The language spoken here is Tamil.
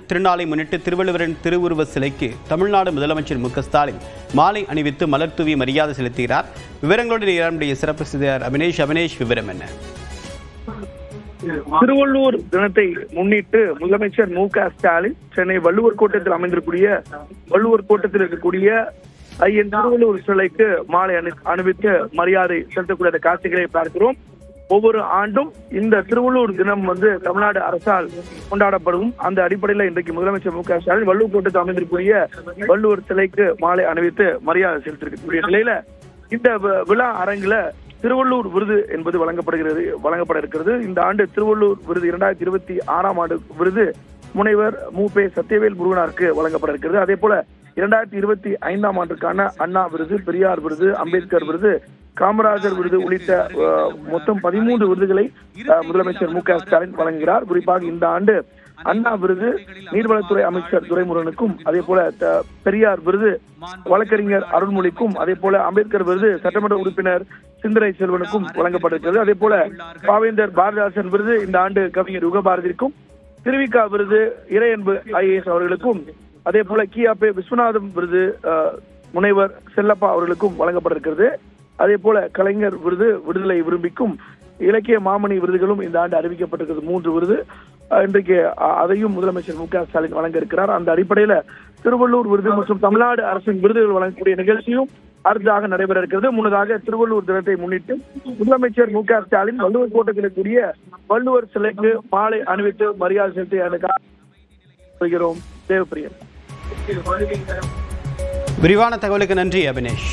திருநாளை முன்னிட்டு திருவள்ளுவரின் திருவுருவ சிலைக்கு தமிழ்நாடு முதலமைச்சர் மு.க.ஸ்டாலின் மாலை அணிவித்து மலர் தூவி மரியாதை செலுத்துகிறார். விவரங்களோடு நம்முடைய சிறப்பு செய்தியாளர் அபினேஷ். விவரம் என்ன? திருவள்ளுவர் தினத்தை முன்னிட்டு முதலமைச்சர் மு.க.ஸ்டாலின் சென்னை வள்ளுவர் கோட்டத்தில் அமைந்திருக்கூடிய வள்ளுவர் கோட்டத்தில் இருக்கக்கூடிய ஐயன் திருவள்ளுவர் சிலைக்கு மாலை அணிவித்து மரியாதை செலுத்தக்கூடிய காட்சிகளை பார்க்கிறோம். ஒவ்வொரு ஆண்டும் இந்த திருவள்ளுவர் தினம் தமிழ்நாடு அரசால் கொண்டாடப்படும். அந்த அடிப்படையில் இன்றைக்கு முதலமைச்சர் மு.க.ஸ்டாலின் வள்ளுவர் கோட்டத்தில் அமைந்திருக்கூடிய வள்ளுவர் சிலைக்கு மாலை அணிவித்து மரியாதை செலுத்திருக்கக்கூடிய நிலையில இந்த விழா அரங்கில திருவள்ளூர் விருது என்பது வழங்கப்பட இருக்கிறது. இந்த ஆண்டு திருவள்ளூர் விருது 2026ஆம் ஆண்டு விருது முனைவர் மு.பெ. சத்தியவேல் முருகனாருக்கு வழங்கப்பட இருக்கிறது. அதே போல 2025ஆம் ஆண்டுக்கான அண்ணா விருது, பெரியார் விருது, அம்பேத்கர் விருது, காமராஜர் விருது உள்ளிட்ட மொத்தம் 13 விருதுகளை முதலமைச்சர் மு.க.ஸ்டாலின் வழங்குகிறார். குறிப்பாக இந்த ஆண்டு அண்ணா விருது நீர்வளத்துறை அமைச்சர் துரைமுருகனுக்கும், அதே போல பெரியார் விருது வழக்கறிஞர் அருள்மொழிக்கும், அதே போல அம்பேத்கர் விருது சட்டமன்ற உறுப்பினர் சிந்தனை செல்வனுக்கும் வழங்கப்பட்டிருக்கிறது. அதே போல பாவேந்தர் பாரதிதாசன் விருது இந்த ஆண்டு கவிஞர் யுகபாரதிக்கும், திருவிக்கா விருது இறையன்பு ஐஏஎஸ் அவர்களுக்கும், அதே போல கியாபே விஸ்வநாதம் விருது முனைவர் செல்லப்பா அவர்களுக்கும் வழங்கப்பட இருக்கிறது. அதே போல கலைஞர் விருது விடுதலை விரும்பிக்கும், இலக்கிய மாமணி விருதுகளும் இந்த ஆண்டு அறிவிக்கப்பட்டிருக்கிறது 3 விருது. இன்றைக்கு அதையும் முதலமைச்சர் மு.க.ஸ்டாலின் வழங்க இருக்கிறார். அந்த அடிப்படையில திருவள்ளூர் விருது மற்றும் தமிழ்நாடு அரசின் விருதுகள் வழங்கக்கூடிய நிகழ்ச்சியும் அடுத்ததாக நடைபெற இருக்கிறது. முன்னதாக திருவள்ளூர் தினத்தை முன்னிட்டு முதலமைச்சர் மு.க.ஸ்டாலின் வள்ளுவர் கோட்டத்தில் கூடிய வள்ளுவர் சிலைக்கு மாலை அணிவித்து மரியாதை செலுத்தி தேவப்பிரியன். விரிவான தகவலுக்கு நன்றி அபினேஷ்.